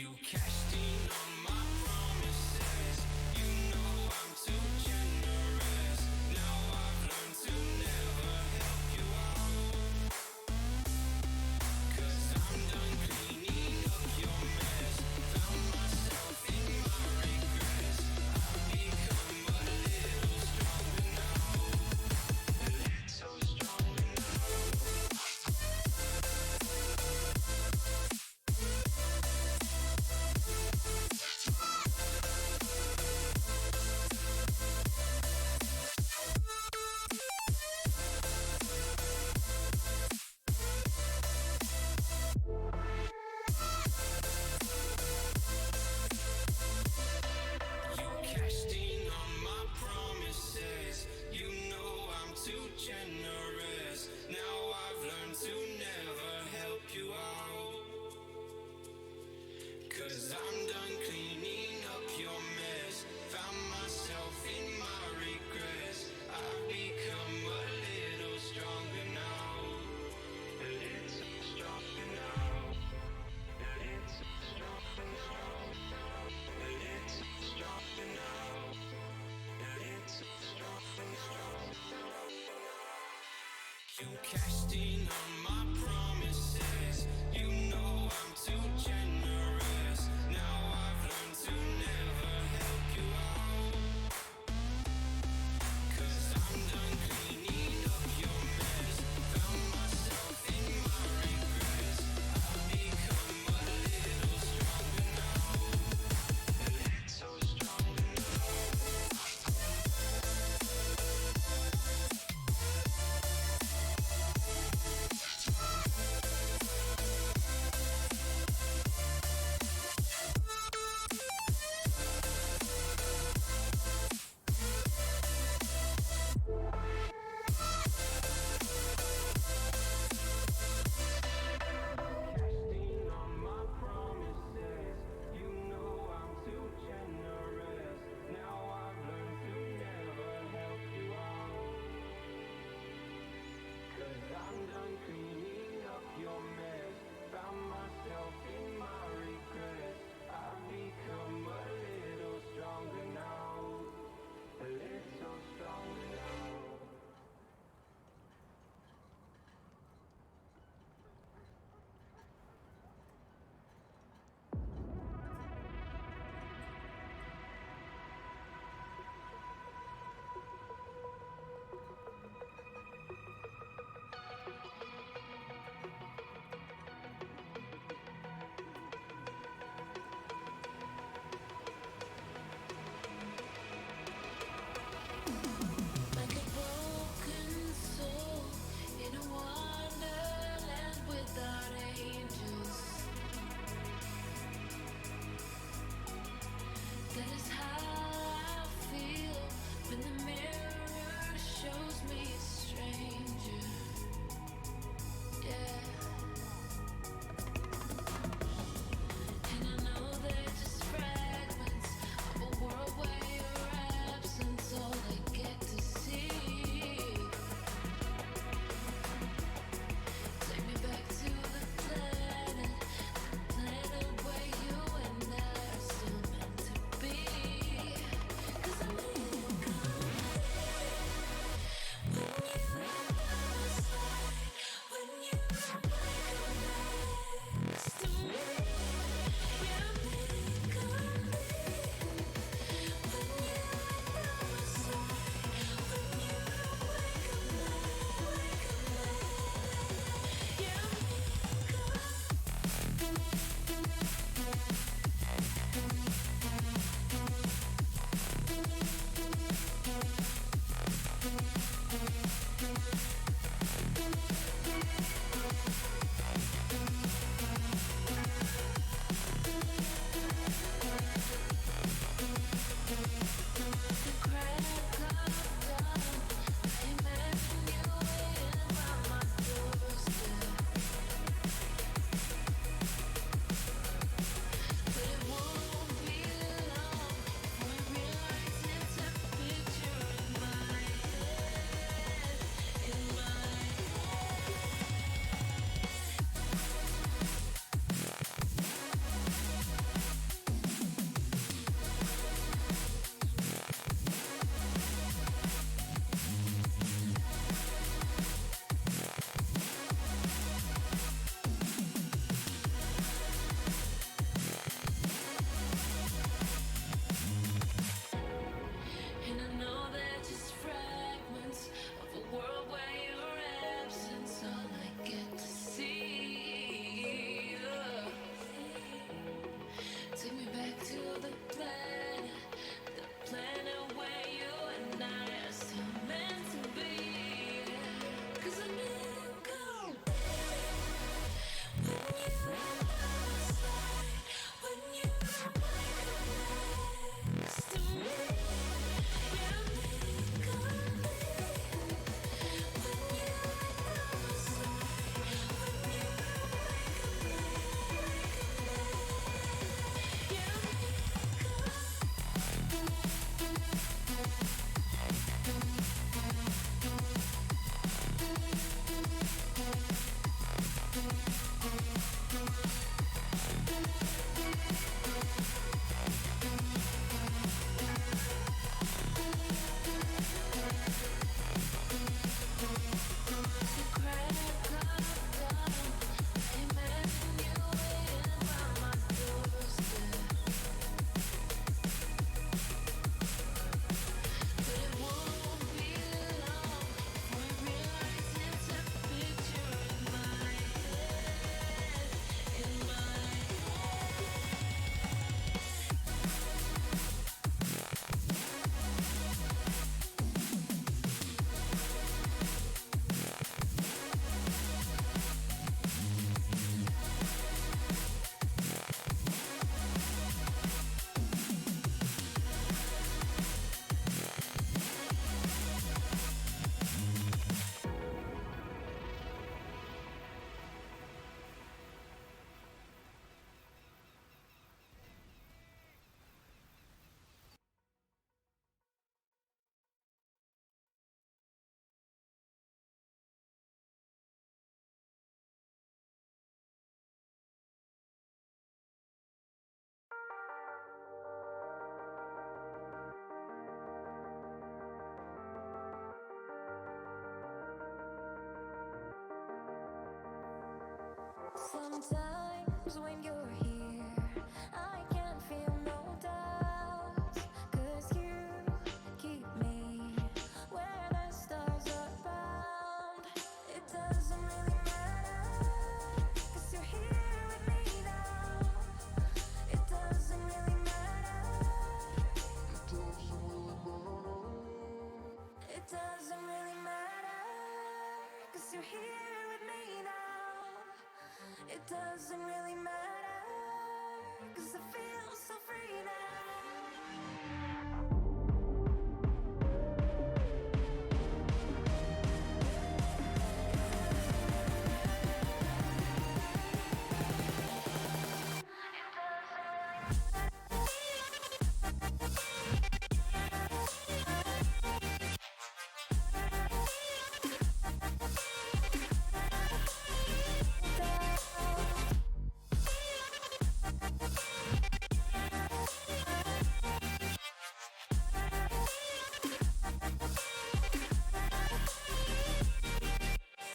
You cashed in on my promises. You know I'm too generous. Now I've learned to never help you out. 'Cause I'm done cleaning up your mess. Found myself in my regrets. I've become a little stronger now. A little stronger now. Generous. Now I've learned to never help you out. 'Cause I'm done cleaning up your mess. Found myself in my regrets. I've become a little stronger now. A little stronger now. A little stronger now. A little stronger now. A little stronger now. You cashed in on my promises. You know I'm too generous. Now I've learned to never help you out. 'Cause I'm done cleaning up your mess. Found myself in my regrets. I've become a little stronger now. A little stronger now. Sometimes when you're here, I can feel no doubt. 'Cause you keep me where the stars are bound. It doesn't really matter, 'cause you're here with me now. It doesn't really matter. It doesn't really matter, 'cause you're here with me now. It doesn't really matter, 'cause I feel so free now.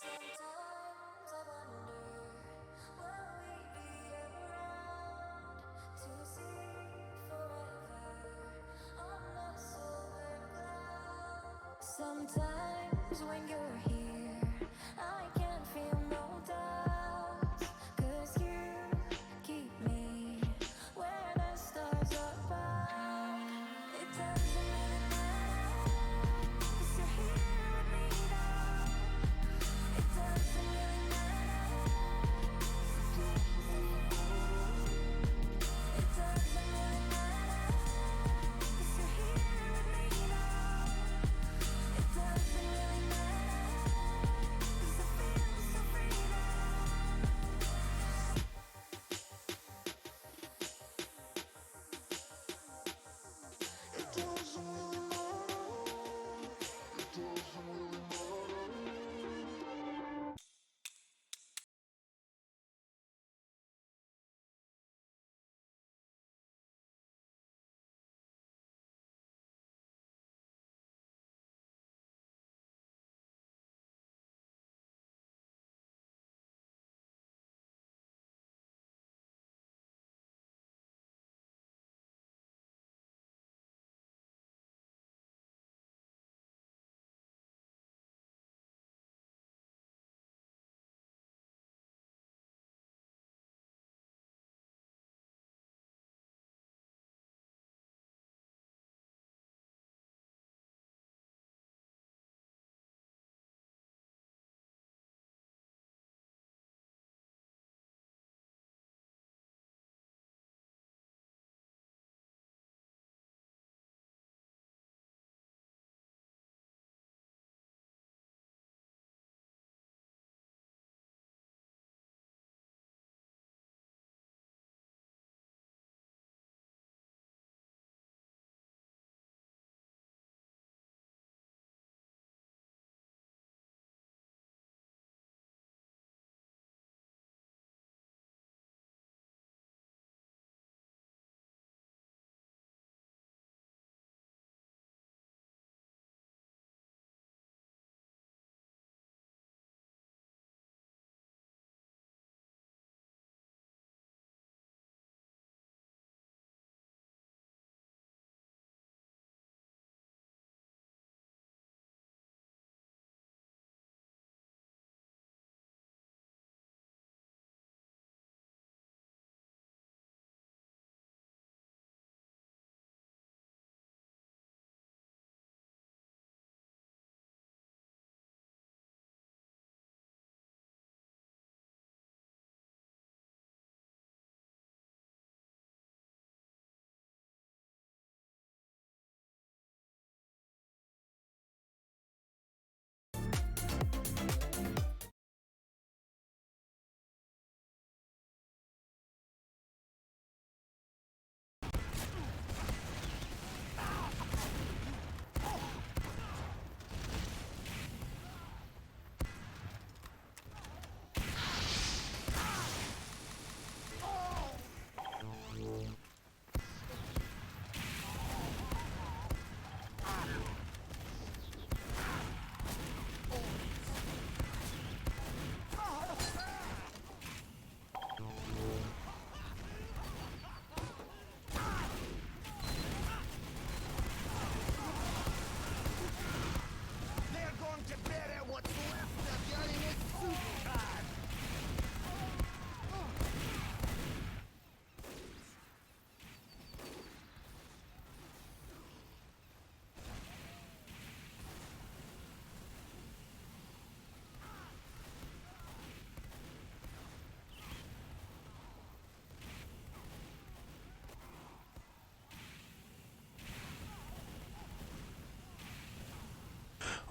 Sometimes I wonder, will we be around to see forever on the silver cloud? Sometimes when you're here, I can feel no doubt. 'Cause you keep me where the stars are bound. It doesn't really matter, 'cause you're here with me now. It doesn't really matter. It doesn't really matter, 'cause you're here with me now. It doesn't really matter, 'cause I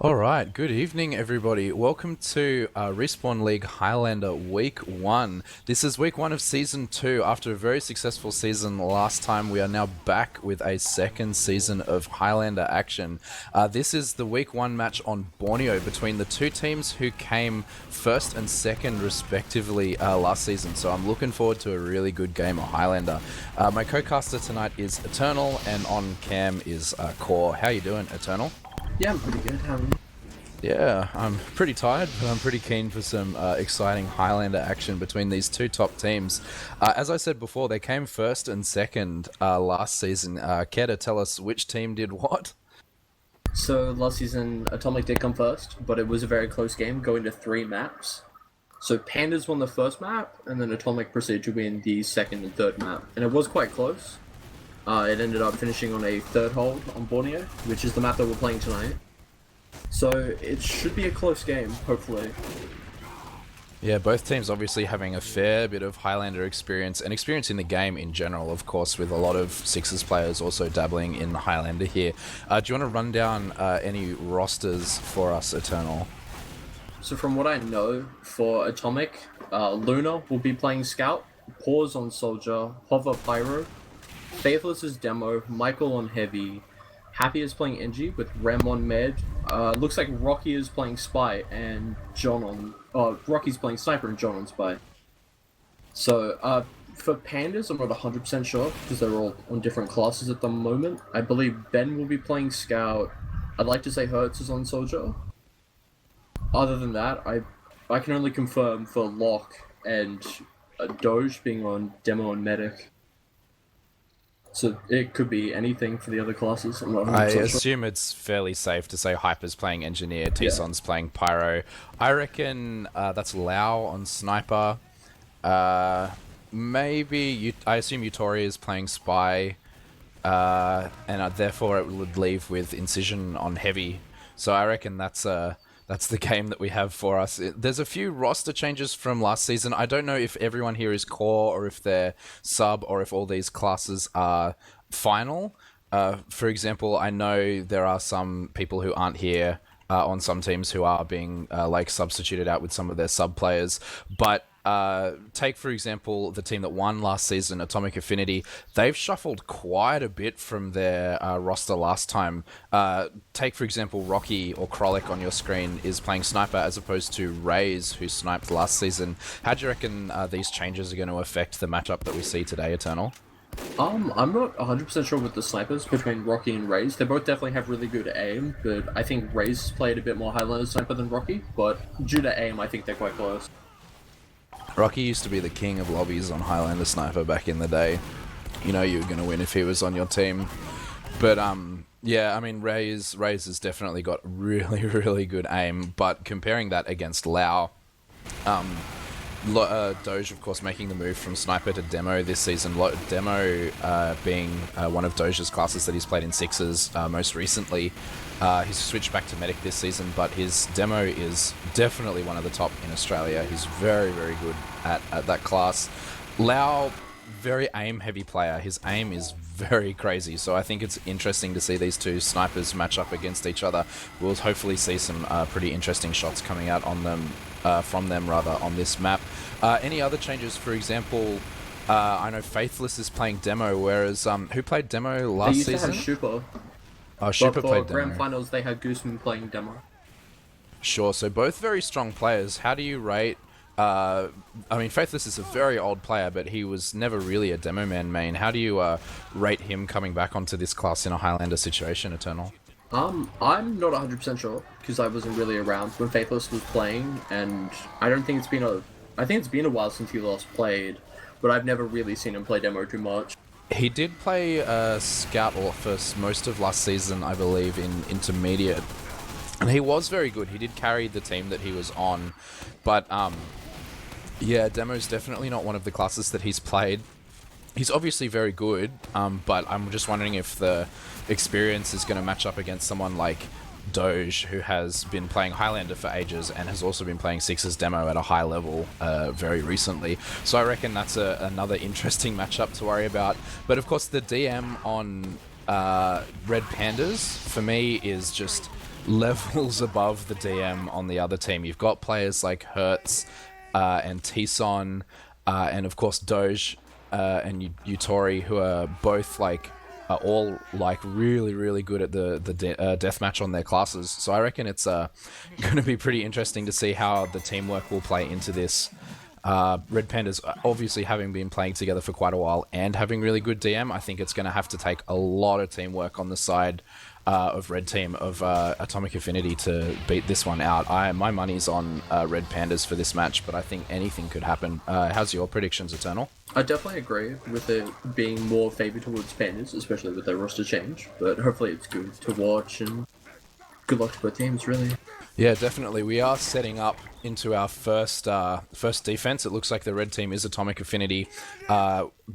All right, good evening, everybody. Welcome to Respawn League Highlander Week 1. This is Week 1 of Season 2. After a very successful season last time, we are now back with a second season of Highlander action. This is the Week 1 match on Borneo between the two teams who came first and second, respectively, last season. So I'm looking forward to a really good game of Highlander. My co-caster tonight is Eternal, and on cam is Core. How you doing, Eternal? Yeah, I'm pretty good. How are you? Yeah, I'm pretty tired, but I'm pretty keen for some exciting Highlander action between these two top teams. As I said before, they came first and second last season. Care to tell us which team did what? So last season, Atomic did come first, but it was a very close game, going to 3 maps. So Pandas won the first map, and then Atomic proceeded to win the second and third map. And it was quite close. It ended up finishing on a third hold on Borneo, which is the map that we're playing tonight. So it should be a close game, hopefully. Yeah, both teams obviously having a fair bit of Highlander experience and experience in the game in general, of course, with a lot of Sixers players also dabbling in Highlander here. Do you want to run down any rosters for us, Eternal? So from what I know, for Atomic, Luna will be playing Scout, Pause on Soldier, Hover Pyro, Faithless is Demo, Michael on Heavy, Happy is playing Engie with Rem on Med. Looks like Rocky is playing Spy and John on... Rocky's playing Sniper and John on Spy. So, for Pandas, I'm not 100% sure, because they're all on different classes at the moment. I believe Ben will be playing Scout. I'd like to say Hertz is on Soldier. Other than that, I can only confirm for Locke and Doge being on Demo and Medic. So it could be anything for the other classes. I'm not 100% I sure. assume it's fairly safe to say Hyper's playing Engineer, Tson's playing Pyro. I reckon that's Lau on Sniper. Maybe I assume Utori is playing Spy, and therefore it would leave with Incision on Heavy. So I reckon that's the game that we have for us. There's a few roster changes from last season. I don't know if everyone here is core or if they're sub or if all these classes are final. For example, I know there are some people who aren't here on some teams who are being substituted out with some of their sub players. But take, for example, the team that won last season, Atomic Affinity. They've shuffled quite a bit from their roster last time. Take, for example, Rocky or Krolic on your screen is playing Sniper as opposed to Raze, who sniped last season. How do you reckon these changes are going to affect the matchup that we see today, Eternal? I'm not 100% sure with the snipers between Rocky and Raze. They both definitely have really good aim, but I think Raze played a bit more Highlander sniper than Rocky, but due to aim, I think they're quite close. Rocky used to be the king of lobbies on Highlander Sniper back in the day. You know you were going to win if he was on your team. But, yeah, I mean, Raze has definitely got really, really good aim, but comparing that against Lau, Doge, of course, making the move from Sniper to Demo this season. Demo being one of Doge's classes that he's played in Sixers most recently. He's switched back to Medic this season, but his Demo is definitely one of the top in Australia. He's very, very good at that class. Lau, very aim-heavy player. His aim is very crazy, so I think it's interesting to see these two snipers match up against each other. We'll hopefully see some pretty interesting shots coming out on them, from them on this map. Any other changes? For example, I know Faithless is playing Demo, whereas who played Demo last season? They used to have Shupa. Oh, Shupa played for Grand Demo. Finals, they had Gooseman playing Demo. Sure, so both very strong players. How do you rate... I mean, Faithless is a very old player, but he was never really a Demo man main. How do you rate him coming back onto this class in a Highlander situation, Eternal? I'm not 100% sure, because I wasn't really around when Faithless was playing, and I think it's been a while since he last played, but I've never really seen him play Demo too much. He did play Scout for most of last season, I believe, in Intermediate. And he was very good. He did carry the team that he was on. But, yeah, Demo's definitely not one of the classes that he's played. He's obviously very good, but I'm just wondering if the experience is going to match up against someone like Doge, who has been playing Highlander for ages and has also been playing Sixers Demo at a high level very recently. So I reckon that's another interesting matchup to worry about. But of course, the DM on Red Pandas, for me, is just levels above the DM on the other team. You've got players like Hertz and Tison, and of course Doge and Utori, who are both like are all like really good at the deathmatch on their classes. So I reckon it's going to be pretty interesting to see how the teamwork will play into this. Red Pandas, obviously having been playing together for quite a while and having really good DM, I think it's going to have to take a lot of teamwork on the side of Red Team, of Atomic Affinity, to beat this one out. My money's on Red Pandas for this match, but I think anything could happen. How's your predictions, Eternal? I definitely agree with it being more favoured towards Pandas, especially with their roster change, but hopefully it's good to watch, and good luck to both teams, really. Yeah, definitely. We are setting up into our first defense. It looks like the red team is Atomic Affinity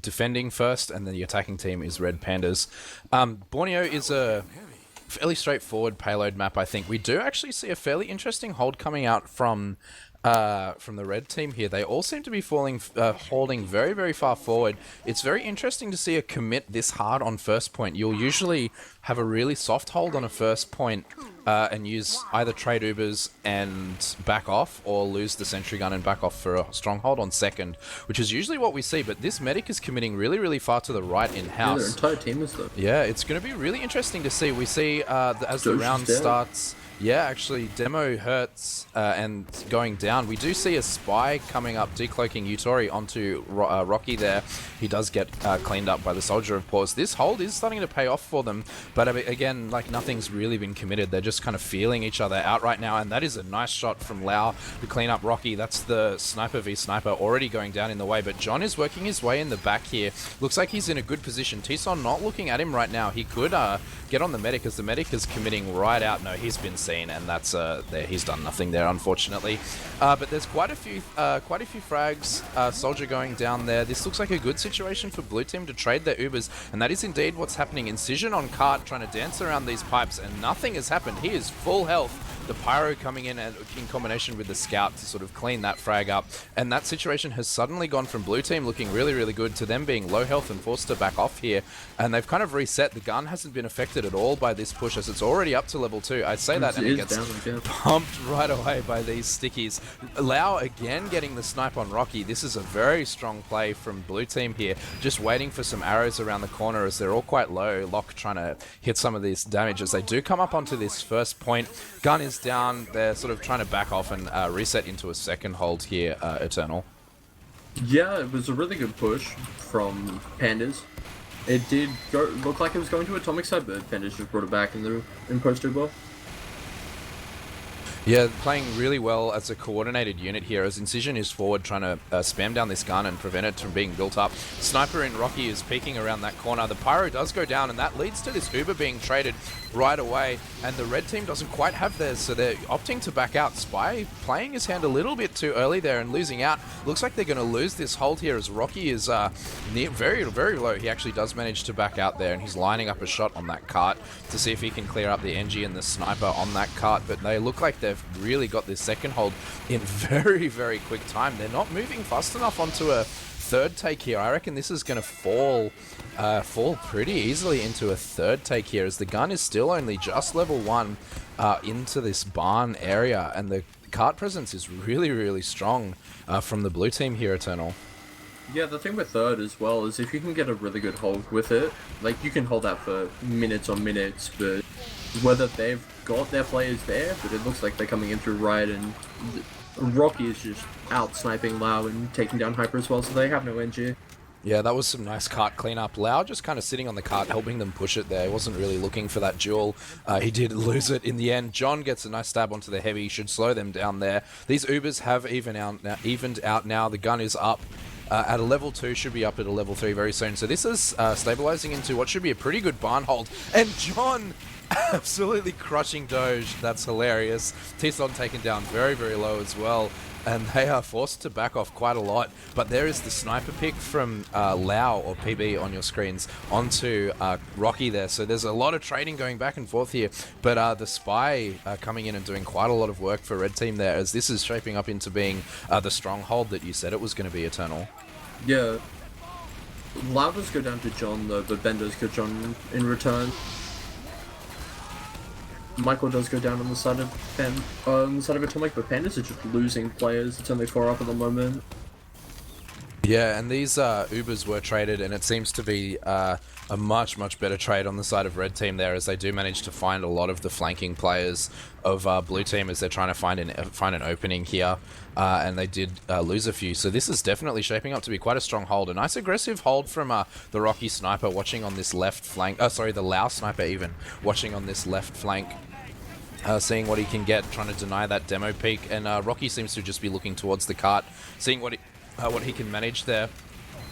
defending first, and then the attacking team is Red Pandas. Borneo is a fairly straightforward payload map, I think. We do actually see a fairly interesting hold coming out from the red team here. They all seem to be holding very far forward. It's very interesting to see a commit this hard on first point. You'll usually have a really soft hold on a first point and use either trade Ubers and back off, or lose the sentry gun and back off for a stronghold on second, which is usually what we see. But this medic is committing really far to the right in-house. Yeah, their entire team is though. Yeah, it's going to be really interesting to see. We see as the round starts... Yeah, actually, demo hurts and going down. We do see a spy coming up, decloaking Utori onto Rocky there. He does get cleaned up by the Soldier of Pause. This hold is starting to pay off for them, but again, like, nothing's really been committed. They're just kind of feeling each other out right now, and that is a nice shot from Lau to clean up Rocky. That's the Sniper v Sniper already going down in the way, but John is working his way in the back here. Looks like he's in a good position. Tison not looking at him right now. He could get on the medic, as the medic is committing right out. No, he's been seen, and that's there. He's done nothing there, unfortunately. But there's quite a few frags. Soldier going down there. This looks like a good situation for blue team to trade their Ubers, and that is indeed what's happening. Incision on cart, trying to dance around these pipes, and nothing has happened. He is full health. The Pyro coming in combination with the Scout to sort of clean that frag up, and that situation has suddenly gone from blue team looking really good to them being low health and forced to back off here, and they've kind of reset. The gun hasn't been affected at all by this push, as it's already up to level 2. I'd say that, and it gets pumped right away by these stickies. Lau again getting the snipe on Rocky. This is a very strong play from blue team here, just waiting for some arrows around the corner as they're all quite low. Locke trying to hit some of these damage as they do come up onto this first point. Gun is down. They're sort of trying to back off and reset into a second hold here, Eternal. Yeah, it was a really good push from Pandas. It did look like it was going to Atomic side, but Pandas just brought it back in post well. Yeah, playing really well as a coordinated unit here, as Incision is forward trying to spam down this gun and prevent it from being built up. Sniper in Rocky is peeking around that corner. The Pyro does go down, and that leads to this Uber being traded right away, and the red team doesn't quite have theirs, so they're opting to back out. Spy playing his hand a little bit too early there and losing out. Looks like they're going to lose this hold here, as Rocky is very low. He actually does manage to back out there, and he's lining up a shot on that cart to see if he can clear up the NG and the Sniper on that cart, but they look like they've really got this second hold in very quick time. They're not moving fast enough onto a third take here. I reckon this is going to fall pretty easily into a third take here, as the gun is still only just level 1 into this barn area, and the cart presence is really strong from the blue team here, Eternal. Yeah, the thing with third as well is if you can get a really good hold with it, like, you can hold that for minutes on minutes, but whether they've got their players there, but it looks like they're coming in through right, and Rocky is just out sniping Lau and taking down Hyper as well, so they have no NG. Yeah, that was some nice cart cleanup. Lau just kind of sitting on the cart, helping them push it there. He wasn't really looking for that duel. He did lose it in the end. John gets a nice stab onto the heavy. Should slow them down there. These Ubers have evened out now. The gun is up at a level 2, should be up at a level 3 very soon. So this is stabilizing into what should be a pretty good barn hold. And John absolutely crushing Doge. That's hilarious. Tison taken down very low as well, and they are forced to back off quite a lot. But there is the sniper pick from Lau, or PB on your screens, onto Rocky there. So there's a lot of trading going back and forth here, but the spy coming in and doing quite a lot of work for red team there, as this is shaping up into being the stronghold that you said it was going to be, Eternal. Yeah, Lau does go down to John though, but Ben does get John in return. Michael does go down on the side of Atomic, but Pandas are just losing players. It's only 4 up at the moment. Yeah, and these Ubers were traded, and it seems to be a much better trade on the side of Red Team there, as they do manage to find a lot of the flanking players of Blue Team as they're trying to find an opening here, and they did lose a few. So this is definitely shaping up to be quite a strong hold. A nice aggressive hold from the Rocky Sniper watching on this left flank. The Lao Sniper even watching on this left flank. Seeing what he can get, trying to deny that demo peak, and Rocky seems to just be looking towards the cart, seeing what he can manage there.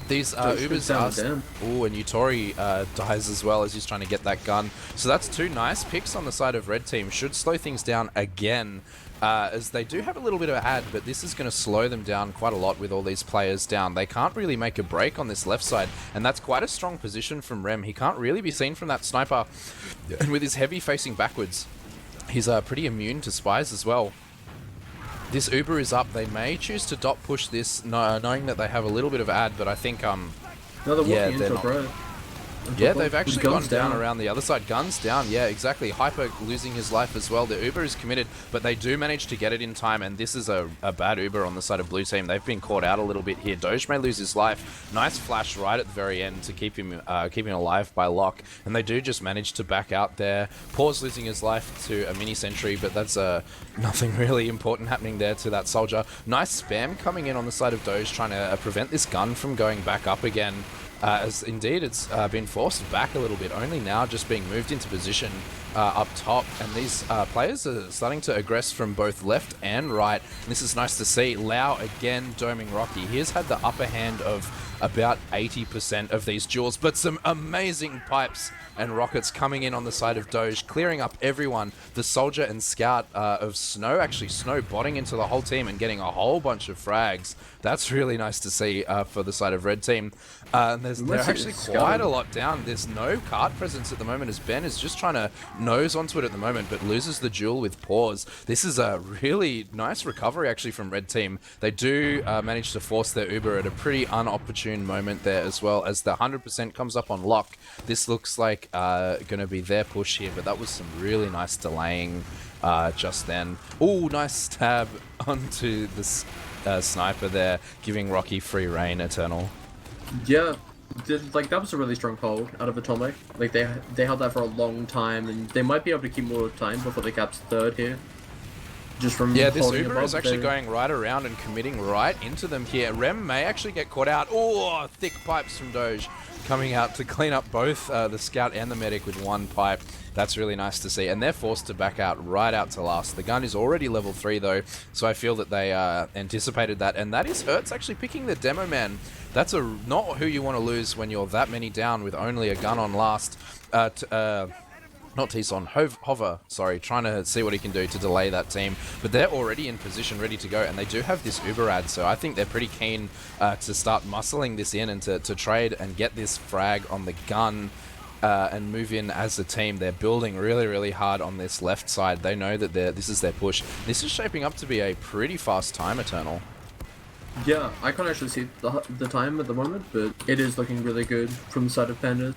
These Ubers are... Ooh, and Utori dies as well as he's trying to get that gun. So that's 2 nice picks on the side of Red Team. Should slow things down again, as they do have a little bit of a ad, but this is going to slow them down quite a lot with all these players down. They can't really make a break on this left side, and that's quite a strong position from Rem. He can't really be seen from that sniper, and with his heavy facing backwards, he's pretty immune to spies as well. This Uber is up. They may choose to dot push this, knowing that they have a little bit of ad, but I think No, they're walking into bro. Yeah, they've actually gone down around the other side. Guns down, yeah, exactly. Hyper losing his life as well. The Uber is committed, but they do manage to get it in time, and this is a bad Uber on the side of Blue Team. They've been caught out a little bit here. Doge may lose his life. Nice flash right at the very end to keep him alive by Lock, and they do just manage to back out there. Paws losing his life to a mini sentry, but that's nothing really important happening there to that soldier. Nice spam coming in on the side of Doge, trying to prevent this gun from going back up again. As indeed it's been forced back a little bit, only now just being moved into position up top, and these players are starting to aggress from both left and right. And this is nice to see. Lau again doming Rocky. He has had the upper hand of about 80% of these duels, but some amazing pipes and rockets coming in on the side of Doge, clearing up everyone. The soldier and scout of Snow, actually Snow botting into the whole team and getting a whole bunch of frags. That's really nice to see for the side of Red Team. And they're actually quite a lot down. There's no cart presence at the moment, as Ben is just trying to nose onto it at the moment, but loses the duel with Paws. This is a really nice recovery actually from Red Team. They do manage to force their Uber at a pretty unopportune moment there, as well as the 100% comes up on Lock. This looks like going to be their push here, but that was some really nice delaying just then. Ooh, nice stab onto the sniper there, giving Rocky free reign, Eternal. Yeah, that was a really strong hold out of Atomic. Like they held that for a long time, and they might be able to keep more time before they caps third here. Just from this Uber is actually going right around and committing right into them here. Rem may actually get caught out. Oh, thick pipes from Doge coming out to clean up both the scout and the medic with one pipe. That's really nice to see, and they're forced to back out right out to last. The gun is already level 3 though, so I feel that they anticipated that, and that is Hertz actually picking the demo man. That's not who you want to lose when you're that many down with only a gun on last. Not T-Son, Hover, sorry, trying to see what he can do to delay that team. But they're already in position, ready to go, and they do have this Uber ad, so I think they're pretty keen to start muscling this in and to trade and get this frag on the gun and move in as a team. They're building really hard on this left side. They know that this is their push. This is shaping up to be a pretty fast time, Eternal. Yeah, I can't actually see the time at the moment, but it is looking really good from the side of Pandas.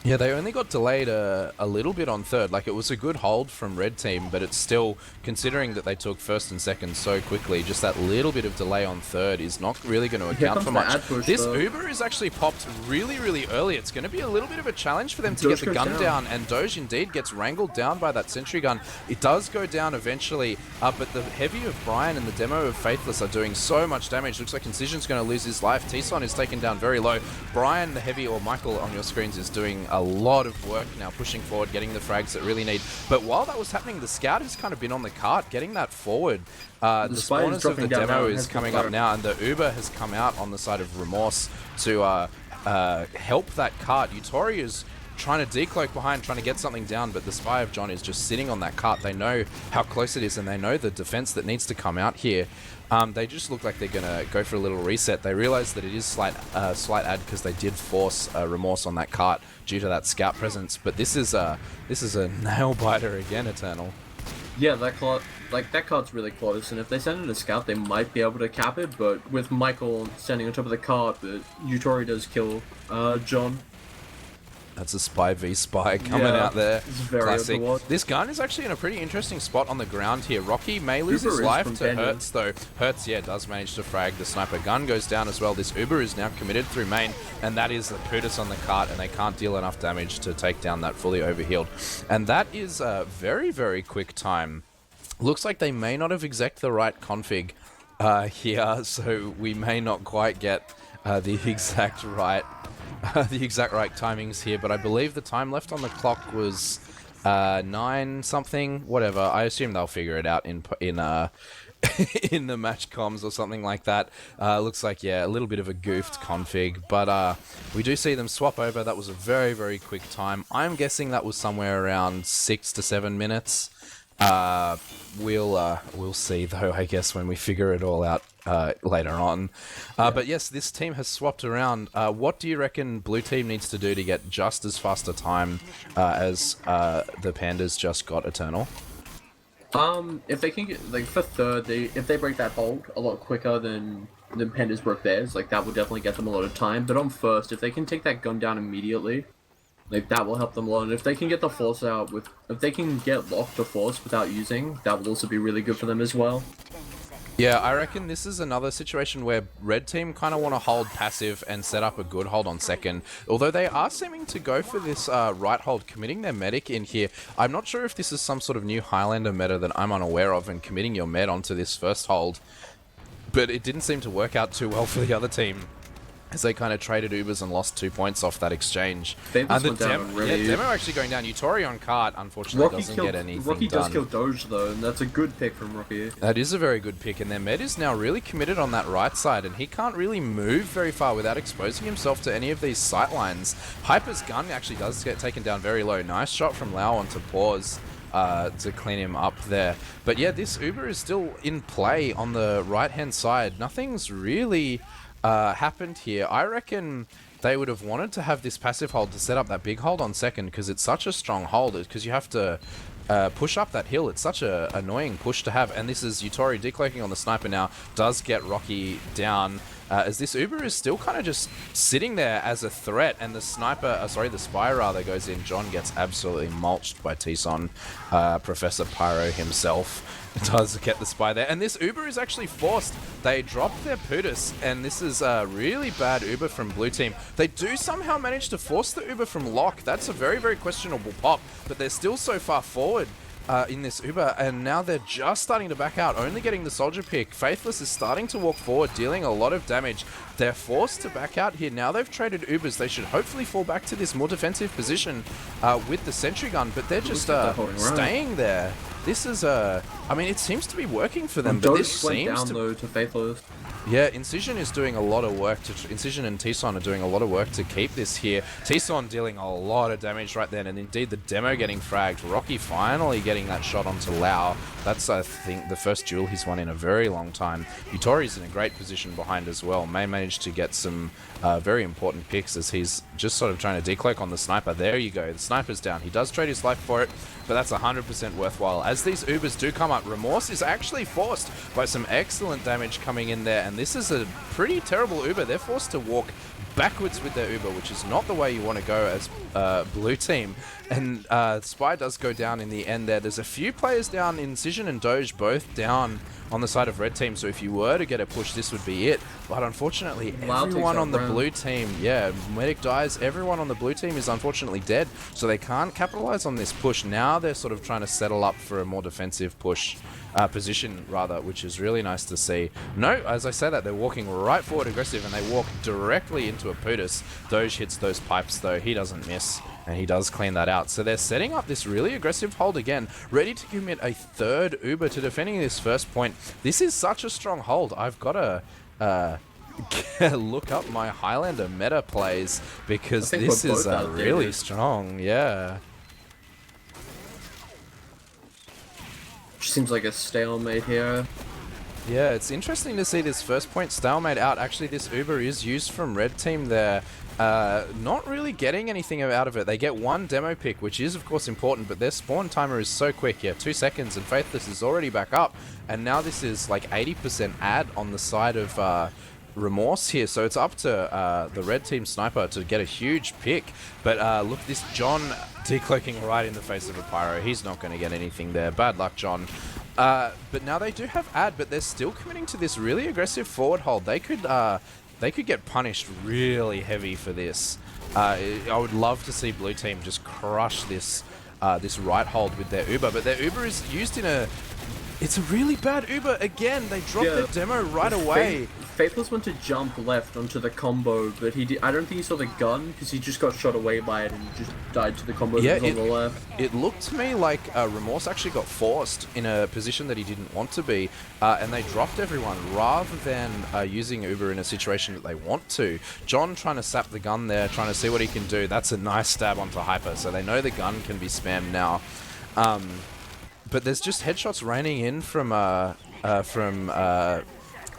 Yeah, they only got delayed a little bit on third. Like, it was a good hold from Red Team, but it's still, considering that they took first and second so quickly, just that little bit of delay on third is not really going to account for much. This Uber is actually popped really early. It's going to be a little bit of a challenge for them to get the gun down, and Doge indeed gets wrangled down by that sentry gun. It does go down eventually, but the heavy of Brian and the demo of Faithless are doing so much damage. Looks like Incision's going to lose his life. T-Son is taken down very low. Brian, the heavy, or Michael on your screens, is doing a lot of work now, pushing forward, getting the frags that really need. But while that was happening, the scout has kind of been on the cart, getting that forward. The spawners of the demo is coming up now, and the Uber has come out on the side of Remorse to help that cart. Utori is trying to decloak behind, trying to get something down, but the Spy of John is just sitting on that cart. They know how close it is, and they know the defense that needs to come out here. They just look like they're going to go for a little reset. They realize that it is slight ad because they did force Remorse on that cart due to that scout presence. But this is a nail biter again, Eternal. Yeah, that cart's really close, and if they send in a scout, they might be able to cap it. But with Michael standing on top of the cart, but Utori does kill John. That's a Spy v Spy coming Yeah, out there. it's very Classic. overwatched. This gun is actually in a pretty interesting spot on the ground here. Rocky may lose Uber his is life from to Pandas. Hertz, though. Hertz, yeah, does manage to frag. The sniper gun goes down as well. This Uber is now committed through main, and that is the Putus on the cart, and they can't deal enough damage to take down that fully overhealed. And that is a very, very quick time. Looks like they may not have exec the right config here, so we may not quite get the exact right timings here, but I believe the time left on the clock was 9 something, whatever. I assume they'll figure it out in in the match comms or something like that. Looks like, yeah, a little bit of a goofed config, but we do see them swap over. That was a very, very quick time. I'm guessing that was somewhere around 6 to 7 minutes. We'll see though, I guess, when we figure it all out later on. But yes, this team has swapped around. What do you reckon blue team needs to do to get just as fast a time as the Pandas just got Eternal? If they can get, like, for third, if they break that hold a lot quicker than Pandas broke theirs, like, that will definitely get them a lot of time. But on first, if they can take that gun down immediately, like, that will help them a lot. And if they can get the force out if they can get locked to force without using, that will also be really good for them as well. Yeah, I reckon this is another situation where red team kind of want to hold passive and set up a good hold on second. Although they are seeming to go for this right hold, committing their medic in here. I'm not sure if this is some sort of new Highlander meta that I'm unaware of, and committing your med onto this first hold. But it didn't seem to work out too well for the other team, as they kind of traded Ubers and lost 2 points off that exchange. Famous And the went down really- Demo actually going down. Utori on cart, unfortunately, doesn't get anything Rocky done. does kill Doge though, and that's a good pick from Rocky. That is a very good pick, and their med is now really committed on that right side, and he can't really move very far without exposing himself to any of these sight lines. Hyper's gun actually does get taken down very low. Nice shot from Lau onto pause to clean him up there. But yeah, this Uber is still in play on the right-hand side. Nothing's really happened here. I reckon they would have wanted to have this passive hold to set up that big hold on second, because it's such a strong hold, because you have to push up that hill. It's such a annoying push to have, and this is Utori decloaking on the sniper now, does get Rocky down, as this Uber is still kind of just sitting there as a threat, and the sniper, the spy rather, goes in. John gets absolutely mulched by Tison. Professor Pyro himself does get the spy there, and this Uber is actually forced. They drop their Putus, and this is a really bad Uber from blue team. They do somehow manage to force the Uber from lock. That's a very, very questionable pop, but they're still so far forward in this Uber, and now they're just starting to back out, only getting the soldier pick. Faithless is starting to walk forward, dealing a lot of damage. They're forced to back out here. Now they've traded Ubers. They should hopefully fall back to this more defensive position with the sentry gun, but they're just staying there. This is I mean, it seems to be working for them, but this seems down low to Faithless. Yeah, Incision is doing a lot of work Incision and Tison are doing a lot of work to keep this here. Tison dealing a lot of damage right then, and indeed the demo getting fragged. Rocky finally getting that shot onto Lau. That's, I think, the first duel he's won in a very long time. Utori's in a great position behind as well. May manage to get some very important picks as he's just sort of trying to decloak on the sniper. There you go. The sniper's down. He does trade his life for it, but that's 100% worthwhile. As these Ubers do come up, Remorse is actually forced by some excellent damage coming in there, and this is a pretty terrible Uber. They're forced to walk backwards with their Uber, which is not the way you want to go as blue team. And Spy does go down in the end there. There's a few players down. Incision and Doge both down on the side of red team, so if you were to get a push, this would be it. But unfortunately, everyone on the blue team, yeah, Medic dies. Everyone on the blue team is unfortunately dead, so they can't capitalize on this push. Now they're sort of trying to settle up for a more defensive push position, rather, which is really nice to see. No, as I say that, they're walking right forward aggressive, and they walk directly into a Putus. Doge hits those pipes, though. He doesn't miss, and he does clean that out. So they're setting up this really aggressive hold again, ready to commit a third Uber to defending this first point. This is such a strong hold. I've got to look up my Highlander meta plays, because this is really strong. Yeah. Seems like a stalemate here. Yeah, it's interesting to see this first point stalemate out. Actually, this Uber is used from red team there. Not really getting anything out of it. They get one demo pick, which is of course important, but their spawn timer is so quick. Yeah, 2 seconds, and Faithless is already back up. And now this is like 80% ad on the side of Remorse here, so it's up to the red team sniper to get a huge pick. But look, this John decloaking right in the face of a pyro. He's not going to get anything there. Bad luck, John. But now they do have ad, but they're still committing to this really aggressive forward hold. They could get punished really heavy for this. I would love to see blue team just crush this this right hold with their Uber, but their Uber is used in a... It's a really bad Uber. Again, they dropped their demo right away. Faithless went to jump left onto the combo, but I don't think he saw the gun because he just got shot away by it and just died to the combo that was on the left. It looked to me like Remorse actually got forced in a position that he didn't want to be, and they dropped everyone rather than using Uber in a situation that they want to. John trying to sap the gun there, trying to see what he can do. That's a nice stab onto Hyper, so they know the gun can be spammed now. But there's just headshots raining in from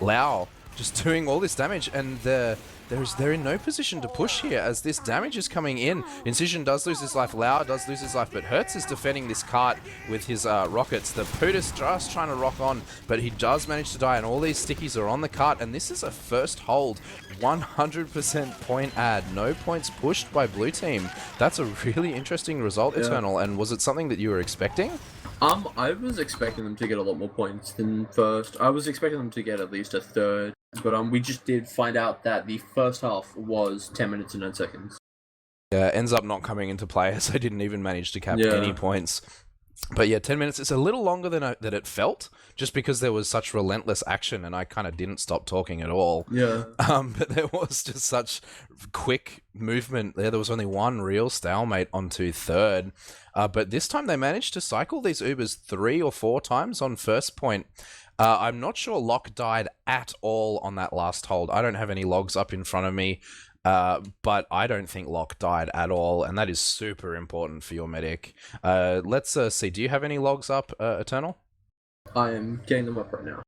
Lau, just doing all this damage, and they're in no position to push here as this damage is coming in. Incision does lose his life, Lau does lose his life, but Hertz is defending this cart with his rockets. The Putis just trying to rock on, but he does manage to die, and all these stickies are on the cart, and this is a first hold. 100% point ad, no points pushed by blue team. That's a really interesting result, Eternal, and was it something that you were expecting? I was expecting them to get a lot more points than first. I was expecting them to get at least a third, but we just did find out that the first half was 10 minutes and 9 seconds. Yeah, ends up not coming into play as I didn't even manage to cap any points. But yeah, 10 minutes, it's a little longer than it felt, just because there was such relentless action and I kind of didn't stop talking at all. Yeah. But there was just such quick movement there. There was only one real stalemate onto third. But this time they managed to cycle these Ubers 3 or 4 times on first point. I'm not sure Locke died at all on that last hold. I don't have any logs up in front of me. But I don't think Locke died at all, and that is super important for your medic. Let's see, do you have any logs up, Eternal? I am getting them up right now.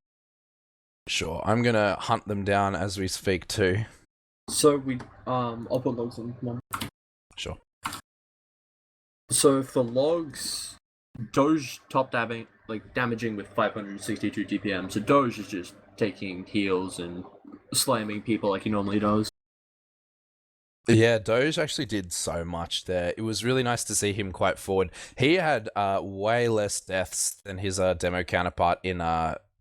Sure, I'm gonna hunt them down as we speak too. So I'll put logs on, come on. Sure. So for logs, Doge top damaging with 562 DPM, so Doge is just taking heals and slamming people like he normally does. Yeah, Doge actually did so much there. It was really nice to see him quite forward. He had way less deaths than his demo counterpart in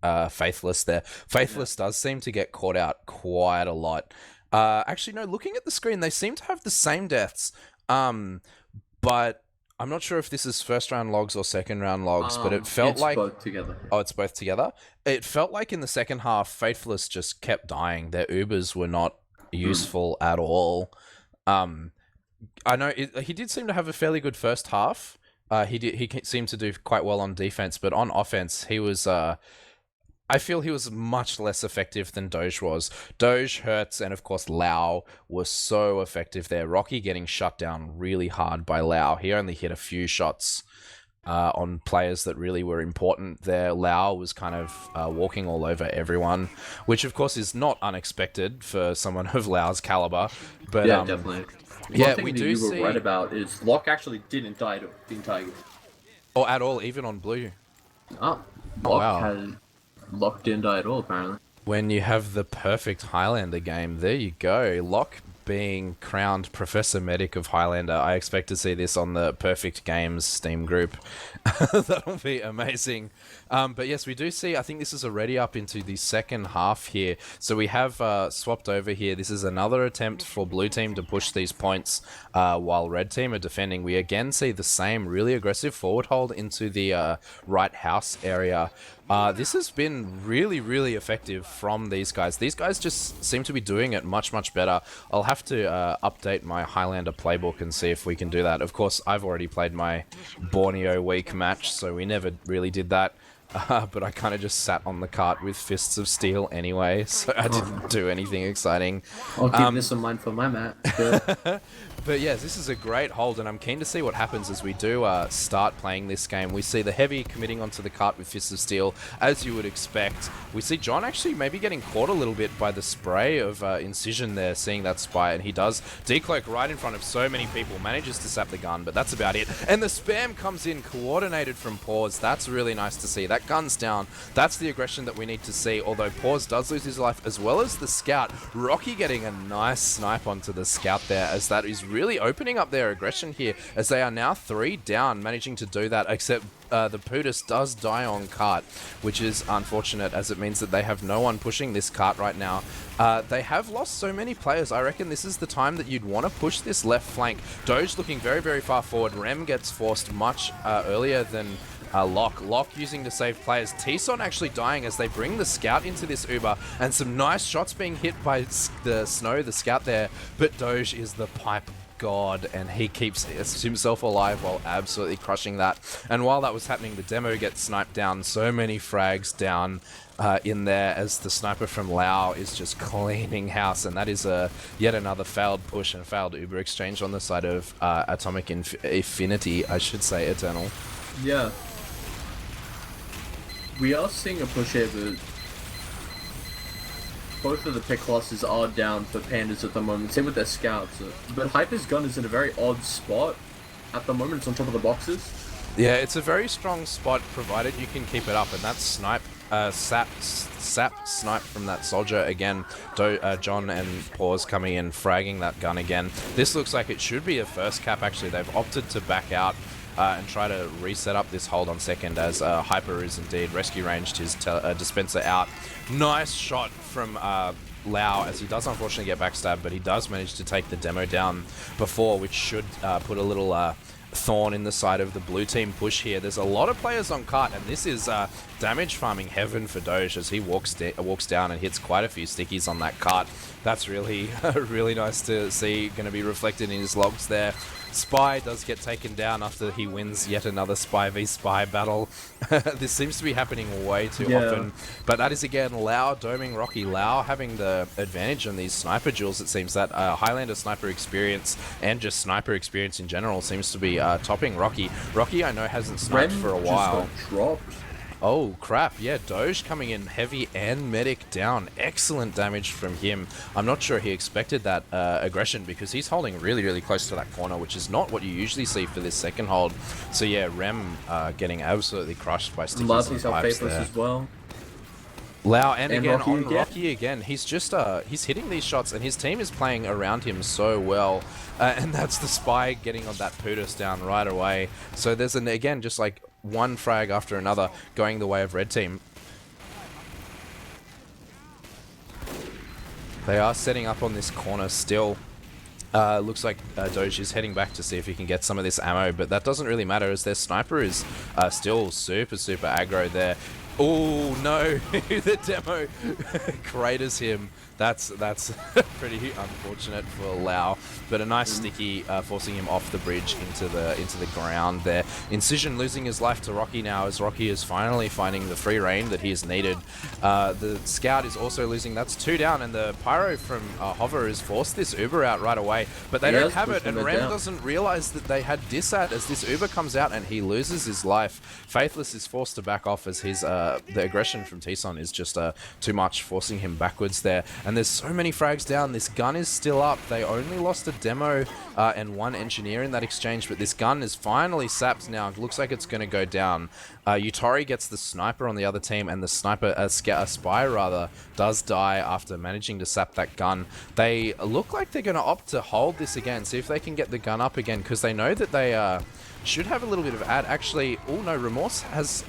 Faithless there. Faithless does seem to get caught out quite a lot. Actually, no, looking at the screen, they seem to have the same deaths. But I'm not sure if this is first round logs or second round logs, but it felt like... It's both together. Oh, it's both together? It felt like in the second half, Faithless just kept dying. Their Ubers were not useful at all. I know he did seem to have a fairly good first half. He seemed to do quite well on defense, but on offense, he was... I feel he was much less effective than Doge was. Doge, Hertz, and of course Lau were so effective there. Rocky getting shut down really hard by Lau. He only hit a few shots on players that really were important there. Lau was kind of walking all over everyone, which of course is not unexpected for someone of Lau's caliber. But yeah, definitely. Yeah, One thing we that do you were see... right about is Locke actually didn't die the entire game. Or at all, even on blue. Locke wow. Locke didn't die at all, apparently. When you have the perfect Highlander game, there you go. Locke being crowned Professor Medic of Highlander. I expect to see this on the Perfect Games Steam group. That'll be amazing. But yes, we do see, I think this is already up into the second half here. So we have swapped over here. This is another attempt for blue team to push these points while red team are defending. We again see the same really aggressive forward hold into the right house area. This has been really, really effective from these guys. These guys just seem to be doing it much, much better. I'll have to update my Highlander playbook and see if we can do that. Of course, I've already played my Borneo week match, so we never really did that. But I kind of just sat on the cart with Fists of Steel anyway, so I didn't do anything exciting. I'll keep this in mind for my match. But yes, this is a great hold, and I'm keen to see what happens as we do start playing this game. We see the Heavy committing onto the cart with Fists of Steel, as you would expect. We see John actually maybe getting caught a little bit by the spray of Incision there, seeing that spy, and he does decloak right in front of so many people, manages to sap the gun, but that's about it. And the spam comes in coordinated from Pause. That's really nice to see. That That gun's down. That's the aggression that we need to see, although Paws does lose his life, as well as the Scout. Rocky getting a nice snipe onto the Scout there, as that is really opening up their aggression here, as they are now 3 down, managing to do that, except the Putis does die on cart, which is unfortunate, as it means that they have no one pushing this cart right now. They have lost so many players. I reckon this is the time that you'd want to push this left flank. Doge looking very, very far forward. Rem gets forced much earlier than Locke using to save players. T-Son actually dying as they bring the Scout into this Uber, and some nice shots being hit by the Snow, the Scout there, but Doge is the pipe god, and he keeps himself alive while absolutely crushing that. And while that was happening, the demo gets sniped down. So many frags down in there, as the sniper from Lao is just cleaning house, and that is yet another failed push and failed Uber exchange on the side of Atomic Affinity, I should say, Eternal. Yeah. We are seeing a push here, but both of the pick classes are down for Pandas at the moment, same with their scouts. But Hyper's gun is in a very odd spot at the moment. It's on top of the boxes. Yeah, it's a very strong spot, provided you can keep it up, and that's sap snipe from that soldier again. John and Paws coming in, fragging that gun again. This looks like it should be a first cap, actually. They've opted to back out and try to reset up this hold on second, as Hyper is indeed rescue ranged his dispenser out. Nice shot from Lao, as he does unfortunately get backstabbed, but he does manage to take the demo down before, which should put a little thorn in the side of the blue team push here. There's a lot of players on cart, and this is damage farming heaven for Doge, as he walks down and hits quite a few stickies on that cart. That's really really nice to see, going to be reflected in his logs there. Spy does get taken down after he wins yet another Spy v Spy battle. This seems to be happening way too often. But that is again Lao doming Rocky. Lao having the advantage on these sniper duels. It seems that Highlander sniper experience and just sniper experience in general seems to be topping Rocky. Rocky, I know, hasn't sniped for a while. Just got dropped. Oh crap, yeah, Doge coming in heavy and medic down. Excellent damage from him. I'm not sure he expected that aggression, because he's holding really, really close to that corner, which is not what you usually see for this second hold. So yeah, Rem getting absolutely crushed by stickies and pipes there. As well. Lao, and again Rocky on again. Rocky again. He's just he's hitting these shots, and his team is playing around him so well. And that's the Spy getting on that Putis down right away. So there's again just like one frag after another going the way of red team. They are setting up on this corner still. Looks like Doge is heading back to see if he can get some of this ammo, but that doesn't really matter, as their sniper is still super aggro there. Oh no, the demo craters him. That's pretty unfortunate for Lao, but a nice sticky forcing him off the bridge into the ground there. Incision losing his life to Rocky now, as Rocky is finally finding the free reign that he has needed. The Scout is also losing. That's 2 down, and the Pyro from Hover has forced this Uber out right away, but they don't have it, and Rem doesn't realize that they had disat, as this Uber comes out and he loses his life. Faithless is forced to back off, as his the aggression from T-Son is just too much, forcing him backwards there. And there's so many frags down. This gun is still up. They only lost a demo and 1 engineer in that exchange, but this gun is finally sapped now. It looks like it's going to go down. Utori gets the sniper on the other team, and the sniper, a Spy rather, does die after managing to sap that gun. They look like they're going to opt to hold this again, see if they can get the gun up again, because they know that they should have a little bit of ad. Actually, oh no, Remorse has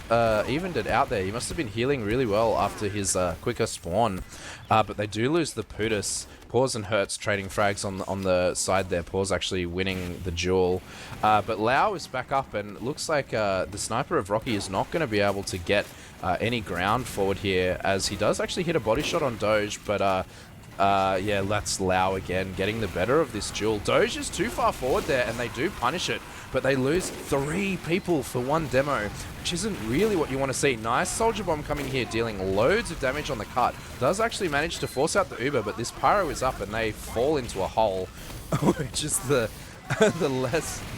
evened it out there. He must have been healing really well after his quicker spawn. But they do lose the Putis. Paws and Hertz trading frags on the side there. Paws actually winning the duel. But Lao is back up, and it looks like the sniper of Rocky is not going to be able to get any ground forward here, as he does actually hit a body shot on Doge, but yeah, that's Lao again getting the better of this duel. Doge is too far forward there, and they do punish it, but they lose 3 people for 1 demo, which isn't really what you want to see. Nice Soldier Bomb coming here, dealing loads of damage on the cart. Does actually manage to force out the Uber, but this Pyro is up, and they fall into a hole, which is the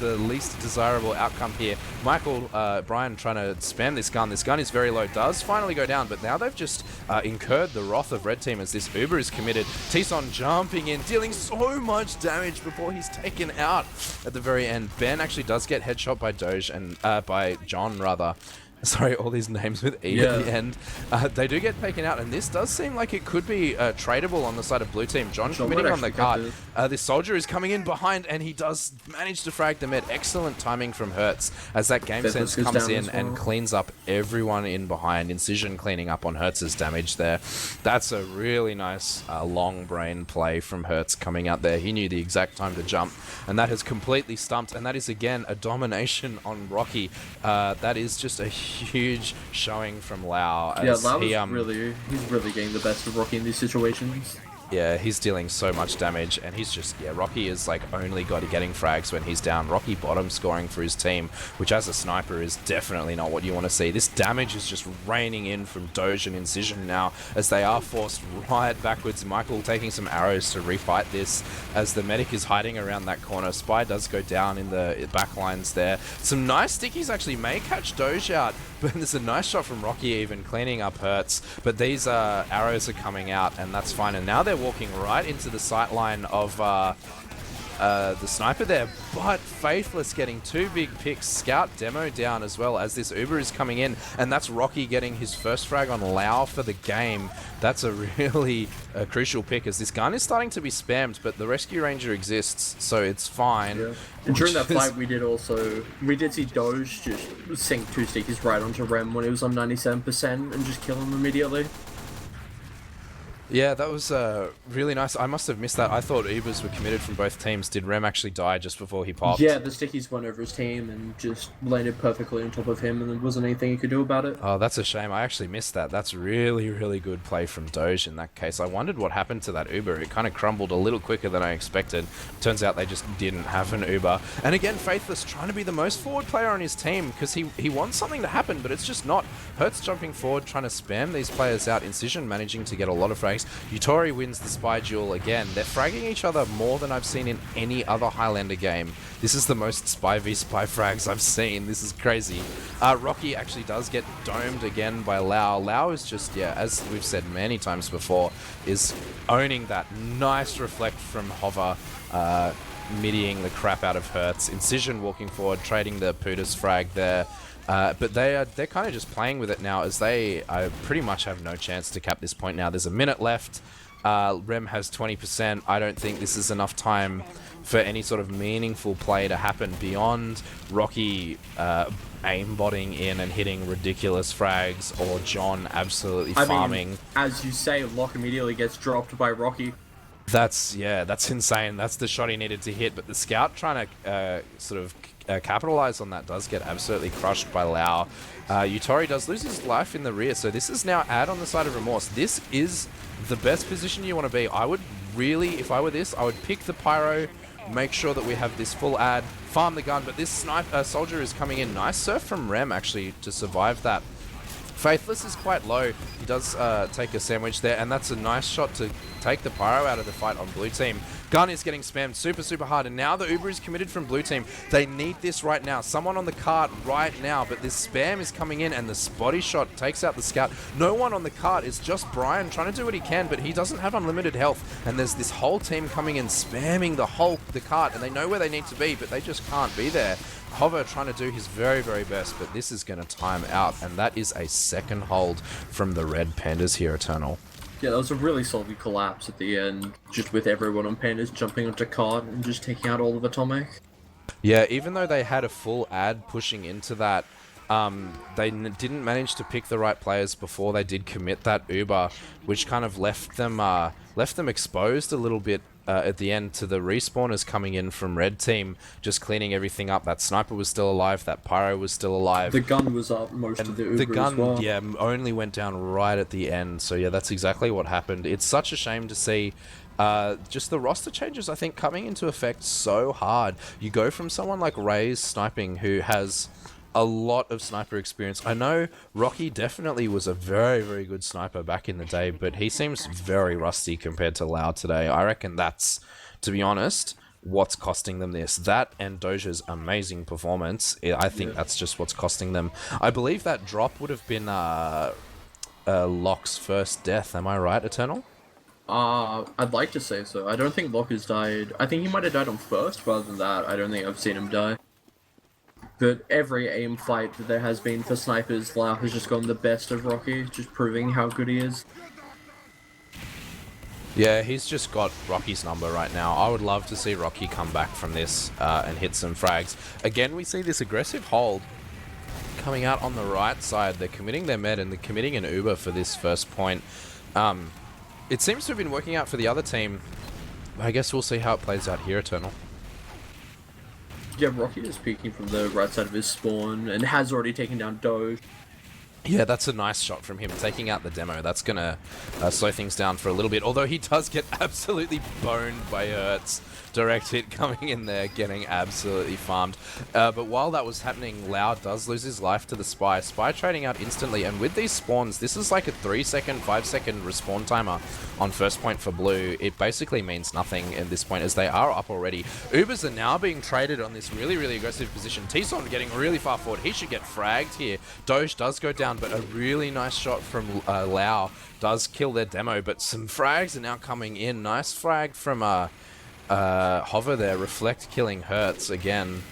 least desirable outcome here. Michael, Brian trying to spam this gun. This gun is very low. Does finally go down, but now they've just incurred the wrath of red team, as this Uber is committed. T-Son jumping in, dealing so much damage before he's taken out at the very end. Ben actually does get headshot by Doge, and by John rather. Sorry, all these names with E at the end. They do get taken out, and this does seem like it could be tradable on the side of blue team. John committing on the cart. This soldier is coming in behind, and he does manage to frag the med. Excellent timing from Hertz as that game sense comes in and cleans up everyone in behind. Incision cleaning up on Hertz's damage there. That's a really nice long brain play from Hertz coming out there. He knew the exact time to jump, and that has completely stumped, and that is again a domination on Rocky. That is just a huge showing from Lau. Yeah, Lau is he's really getting the best of Rocky in these situations. Yeah, he's dealing so much damage, and he's just, Rocky is like only getting frags when he's down. Rocky bottom scoring for his team, which as a sniper is definitely not what you want to see. This damage is just raining in from Doge and Incision now, as they are forced right backwards. Michael taking some arrows to refight this, as the medic is hiding around that corner. Spy does go down in the back lines there. Some nice stickies actually may catch Doge out, but there's a nice shot from Rocky even cleaning up Hertz, but these arrows are coming out, and that's fine. And now they're walking right into the sight line of the sniper there, but Faithless getting two big picks. Scout demo down as well, as this Uber is coming in, and that's Rocky getting his first frag on Lau for the game. That's a really crucial pick, as this gun is starting to be spammed, but the Rescue Ranger exists, so it's fine. Yeah. And during that fight, we did see Doge just sink two stickies right onto Rem when he was on 97% and just kill him immediately. Yeah, that was really nice. I must have missed that. I thought Ubers were committed from both teams. Did Rem actually die just before he popped? Yeah, the stickies went over his team and just landed perfectly on top of him, and there wasn't anything he could do about it. Oh, that's a shame. I actually missed that. That's really, really good play from Doge in that case. I wondered what happened to that Uber. It kind of crumbled a little quicker than I expected. Turns out they just didn't have an Uber. And again, Faithless trying to be the most forward player on his team, because he wants something to happen, but it's just not. Hertz jumping forward, trying to spam these players out. Incision managing to get a lot of frags. Utori wins the spy duel again. They're fragging each other more than I've seen in any other Highlander game. This is the most spy v spy frags I've seen. This is crazy. Rocky actually does get domed again by Lau. Lau is just, as we've said many times before, is owning that. Nice reflect from Hover, middying the crap out of Hertz. Incision walking forward, trading the Pudas frag there. But they're kind of just playing with it now, as they pretty much have no chance to cap this point now. There's a minute left. Rem has 20%. I don't think this is enough time for any sort of meaningful play to happen beyond Rocky aimbotting in and hitting ridiculous frags, or John absolutely farming. I mean, as you say, Locke immediately gets dropped by Rocky. That's insane. That's the shot he needed to hit, but the Scout trying to capitalize on that does get absolutely crushed by Lau. Utori does lose his life in the rear, so this is now Ad on the side of Remorse. This is the best position you want to be. I would really, if I were this, I would pick the Pyro, make sure that we have this full Ad, farm the gun, but this soldier is coming in. Nice surf from Rem, actually, to survive that. Faithless is quite low. He does take a sandwich there, and that's a nice shot to take the Pyro out of the fight on blue team. Gun is getting spammed super hard, and now the Uber is committed from blue team. They need this right now. Someone on the cart right now, but this spam is coming in, and the spotty shot takes out the Scout. No one on the cart. It's just Brian trying to do what he can, but he doesn't have unlimited health, and there's this whole team coming in spamming the cart, and they know where they need to be, but they just can't be there. Hover trying to do his very, very best, but this is going to time out, and that is a second hold from the red Pandas here, Eternal. Yeah, that was a really solid collapse at the end, just with everyone on Pandas jumping onto cart and just taking out all of Atomic. Yeah, even though they had a full Ad pushing into that, they didn't manage to pick the right players before they did commit that Uber, which kind of left them exposed a little bit at the end to the respawners coming in from red team, just cleaning everything up. That sniper was still alive, that Pyro was still alive. The gun was up most of the Uber the gun, as well. Yeah, only went down right at the end. So yeah, that's exactly what happened. It's such a shame to see just the roster changes, I think, coming into effect so hard. You go from someone like Ray's sniping, who has a lot of sniper experience. I know Rocky definitely was a very, very good sniper back in the day, but he seems very rusty compared to Lau today. I reckon that's, to be honest, what's costing them this. That and Doja's amazing performance, I think that's just what's costing them. I believe that drop would have been Locke's first death. Am I right, Eternal? I'd like to say so. I don't think Locke has died. I think he might have died on first, but other than that, I don't think I've seen him die. But every aim fight that there has been for snipers, Lau has just gotten the best of Rocky, just proving how good he is. Yeah, he's just got Rocky's number right now. I would love to see Rocky come back from this and hit some frags. Again, we see this aggressive hold coming out on the right side. They're committing their med and they're committing an Uber for this first point. It seems to have been working out for the other team. I guess we'll see how it plays out here, Eternal. Yeah, Rocky is peeking from the right side of his spawn and has already taken down Doge. Yeah, that's a nice shot from him, taking out the demo. That's going to slow things down for a little bit, although he does get absolutely boned by Hertz. Direct hit coming in there, getting absolutely farmed. But while that was happening, Lau does lose his life to the Spy. Spy trading out instantly, and with these spawns, this is like a 3-second, 5-second respawn timer on first point for Blue. It basically means nothing at this point, as they are up already. Ubers are now being traded on this really, really aggressive position. T-Son getting really far forward. He should get fragged here. Doge does go down, but a really nice shot from Lau does kill their demo, but some frags are now coming in. Nice frag from Hover there, Reflect killing Hertz again.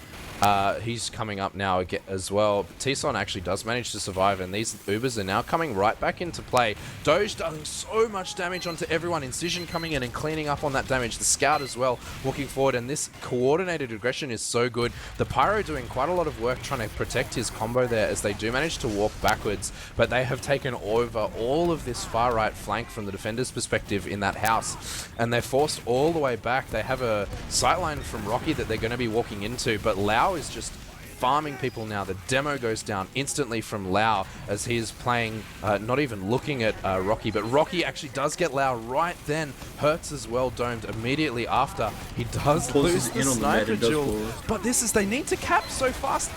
He's coming up now as well. T-Son actually does manage to survive, and these Ubers are now coming right back into play. Doge doing so much damage onto everyone. Incision coming in and cleaning up on that damage. The Scout as well, walking forward, and this coordinated aggression is so good. The Pyro doing quite a lot of work trying to protect his combo there, as they do manage to walk backwards, but they have taken over all of this far right flank from the defender's perspective in that house, and they're forced all the way back. They have a sightline from Rocky that they're going to be walking into, but Lau is just farming people now. The demo goes down instantly from Lau as he is playing, not even looking at Rocky, but Rocky actually does get Lau right then. Hertz as well domed immediately after. He does lose the sniper duel, but they need to cap so fast.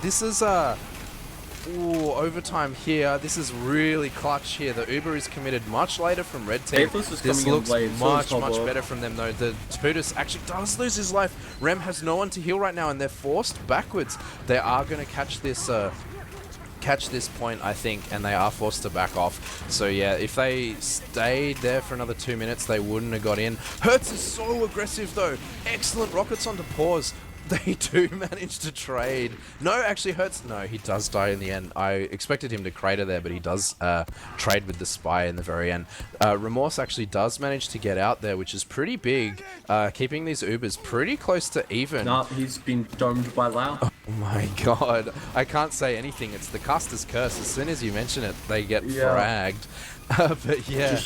This is overtime here. This is really clutch here. The Uber is committed much later from Red Team. This looks much better from them though. The Tutus actually does lose his life. Rem has no one to heal right now, and they're forced backwards. They are going to catch this point, I think, and they are forced to back off. So yeah, if they stayed there for another 2 minutes, they wouldn't have got in. Hertz is so aggressive though. Excellent rockets onto pause. They do manage to trade. No, actually, Hertz, no, he does die in the end. I expected him to crater there, but he does trade with the Spy in the very end. Remorse actually does manage to get out there, which is pretty big, keeping these Ubers pretty close to even. No, he's been domed by Lau. Oh my god, I can't say anything. It's the caster's curse. As soon as you mention it, they get fragged. But yeah.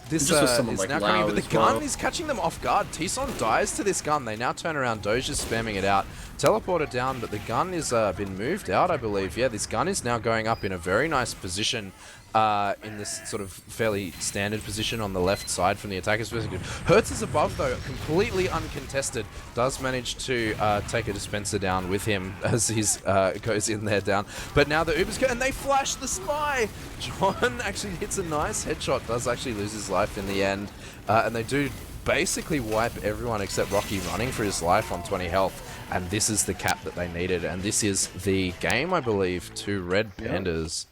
This is like now Lau coming, but the gun well. is catching them off guard. T-Son dies to this gun. They now turn around. Doge is spamming it out. Teleporter down, but the gun is been moved out, I believe. Yeah, this gun is now going up in a very nice position. In this sort of fairly standard position on the left side from the attacker's perspective. Hertz is above though, completely uncontested. Does manage to take a dispenser down with him as he's goes in there down. But now the Ubers go, and they flash the Spy! John actually hits a nice headshot, does actually lose his life in the end. And they do basically wipe everyone except Rocky running for his life on 20 health. And this is the cap that they needed. And this is the game, I believe, to Red Pandas.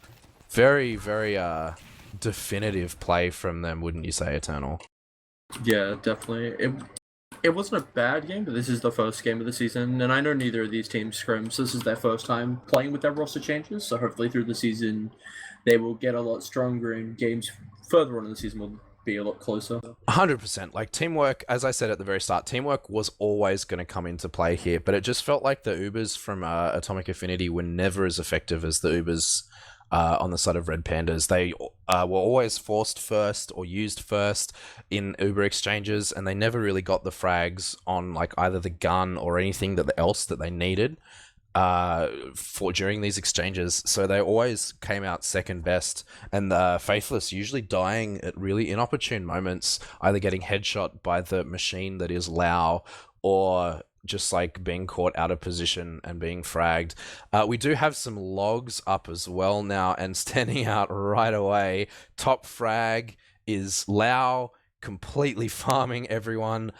Very, very definitive play from them, wouldn't you say, Eternal? Yeah, definitely. It wasn't a bad game, but this is the first game of the season, and I know neither of these teams scrim, so this is their first time playing with their roster changes, so hopefully through the season they will get a lot stronger, and games further on in the season will be a lot closer. 100%. Like, teamwork, as I said at the very start, teamwork was always going to come into play here, but it just felt like the Ubers from Atomic Affinity were never as effective as the Ubers on the side of Red Pandas. They were always forced first or used first in Uber exchanges, and they never really got the frags on like either the gun or anything else that they needed for during these exchanges. So they always came out second best, and Faithless usually dying at really inopportune moments, either getting headshot by the machine that is Lau, or just like being caught out of position and being fragged. We do have some logs up as well now, and standing out right away, top frag is Lau, completely farming everyone,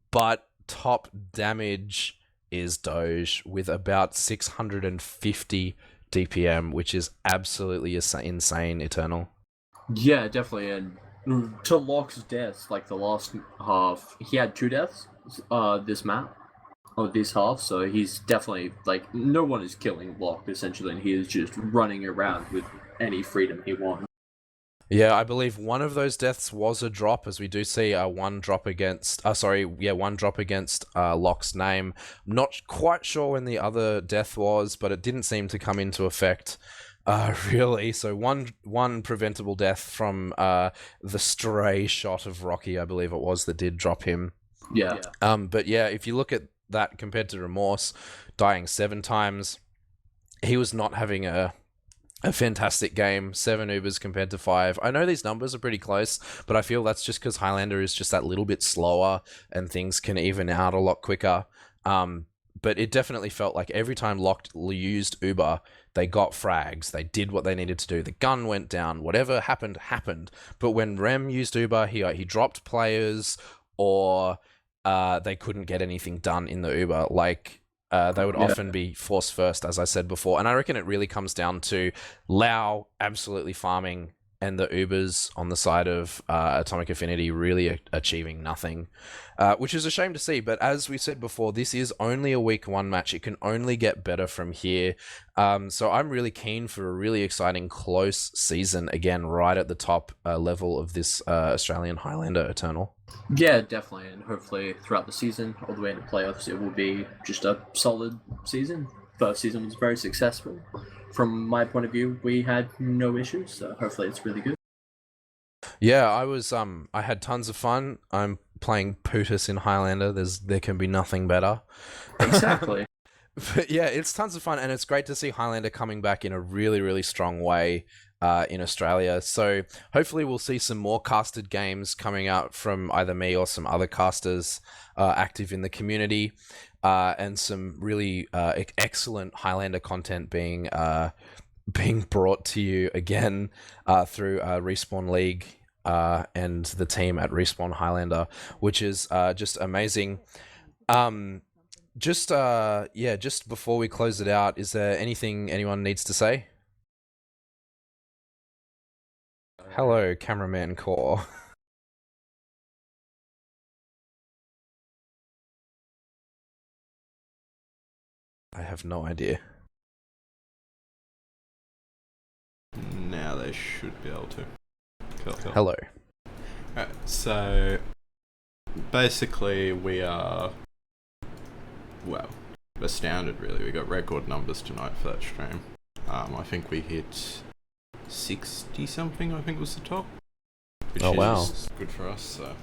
but top damage is Doge with about 650 DPM, which is absolutely insane, Eternal. Yeah, definitely, and to Locke's deaths, like the last half, he had 2 deaths this map. of this half, so he's definitely like no one is killing Block essentially, and he is just running around with any freedom he wants. Yeah, I believe one of those deaths was a drop, as we do see one drop against. One drop against Locke's name. Not quite sure when the other death was, but it didn't seem to come into effect. Really, so one preventable death from the stray shot of Rocky, I believe it was, that did drop him. Yeah. But yeah, if you look at that compared to Remorse, dying 7 times, he was not having a fantastic game. 7 Ubers compared to 5. I know these numbers are pretty close, but I feel that's just because Highlander is just that little bit slower and things can even out a lot quicker. But it definitely felt like every time Locked used Uber, they got frags. They did what they needed to do. The gun went down. Whatever happened. But when Rem used Uber, he dropped players, or they couldn't get anything done in the Uber. Like, they would often be force first, as I said before. And I reckon it really comes down to Lau absolutely farming and the Ubers on the side of Atomic Affinity really achieving nothing, which is a shame to see. But as we said before, this is only a week 1 match. It can only get better from here. So I'm really keen for a really exciting close season again, right at the top level of this Australian Highlander Eternal. Yeah, definitely, and hopefully throughout the season, all the way into playoffs, it will be just a solid season. First season was very successful. From my point of view, we had no issues, so hopefully it's really good. Yeah, I had tons of fun. I'm playing Putus in Highlander. There can be nothing better. Exactly. But yeah, it's tons of fun, and it's great to see Highlander coming back in a really, really strong way in Australia. So hopefully we'll see some more casted games coming out from either me or some other casters active in the community, and some really excellent Highlander content being brought to you again through Respawn League and the team at Respawn Highlander, which is just amazing. Just before we close it out, is there anything anyone needs to say? Hello, cameraman Core. I have no idea. Now they should be able to. Cool. Hello. Alright, so basically we are, well, astounded really. We got record numbers tonight for that stream. I think we hit 60 something, I think was the top. Which is good for us, so.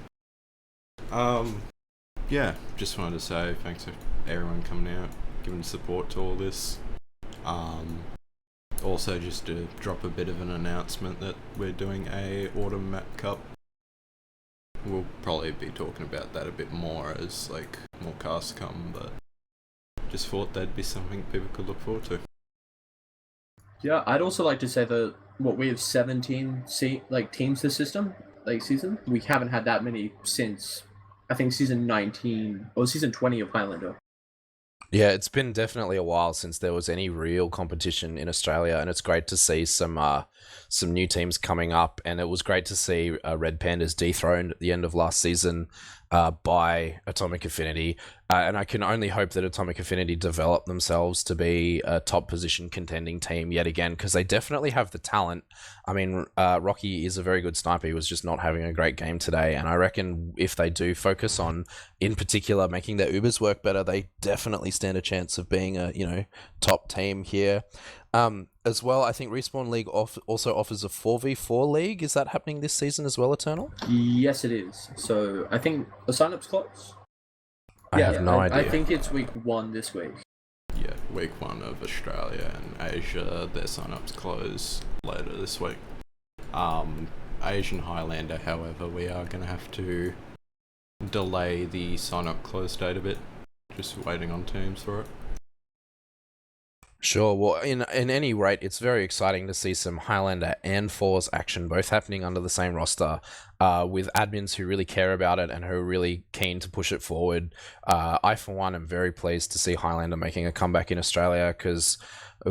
Yeah, just wanted to say thanks to everyone coming out, giving support to all this. Also just to drop a bit of an announcement that we're doing a Autumn Map Cup. We'll probably be talking about that a bit more as like more casts come, but just thought that'd be something people could look forward to. Yeah, I'd also like to say that we have 17 teams this season. We haven't had that many since I think season 19 or season 20 of Highlander. Yeah, it's been definitely a while since there was any real competition in Australia, and it's great to see some new teams coming up. And it was great to see Red Pandas dethroned at the end of last season by Atomic Affinity, and I can only hope that Atomic Affinity develop themselves to be a top position contending team yet again, because they definitely have the talent. I mean, Rocky is a very good sniper. He was just not having a great game today, and I reckon if they do focus on, in particular, making their Ubers work better, they definitely stand a chance of being a top team here. As well, I think Respawn League also offers a 4v4 league. Is that happening this season as well, Eternal? Yes, it is. So I think the sign-up's close. I have no idea. I think it's week 1 this week. Yeah, week 1 of Australia and Asia, their sign-ups close later this week. Asian Highlander, however, we are going to have to delay the sign-up close date a bit. Just waiting on teams for it. Sure. Well, in any rate, it's very exciting to see some Highlander and Force action both happening under the same roster, with admins who really care about it and who are really keen to push it forward. I, for one, am very pleased to see Highlander making a comeback in Australia, because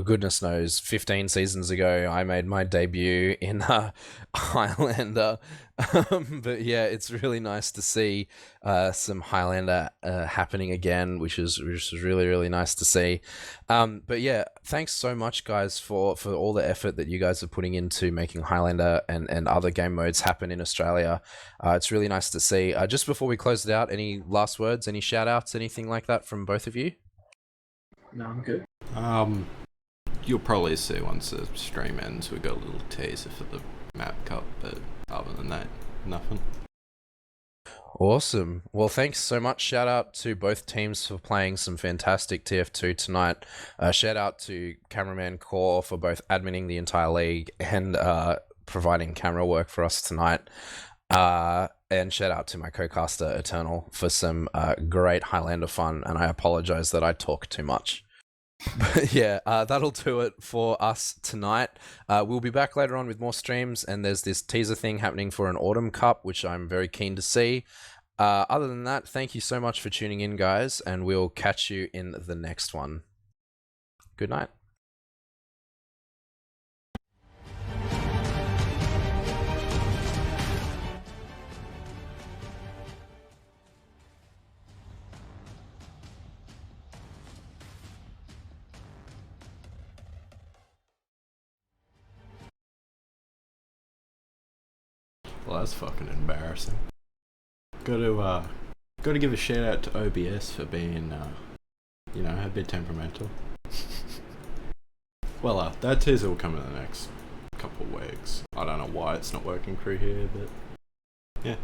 goodness knows, 15 seasons ago, I made my debut in Highlander. But yeah, it's really nice to see some Highlander happening again, which is really, really nice to see. But yeah, thanks so much, guys, for all the effort that you guys are putting into making Highlander and other game modes happen in Australia. It's really nice to see. Just before we close it out, any last words, any shout outs, anything like that from both of you? No, I'm good. You'll probably see once the stream ends, we got a little teaser for the map cup, but other than that, nothing. Awesome. Well, thanks so much. Shout out to both teams for playing some fantastic TF2 tonight. Shout out to Cameraman Core for both adminning the entire league and providing camera work for us tonight. And shout out to my co-caster Eternal for some great Highlander fun. And I apologize that I talk too much. But yeah, that'll do it for us tonight. We'll be back later on with more streams, and there's this teaser thing happening for an Autumn Cup, which I'm very keen to see. Other than that, thank you so much for tuning in, guys, and we'll catch you in the next one. Good night. Well, that's fucking embarrassing. Got to give a shout out to OBS for being, a bit temperamental. Well, that teaser will come in the next couple of weeks. I don't know why it's not working through here, but yeah.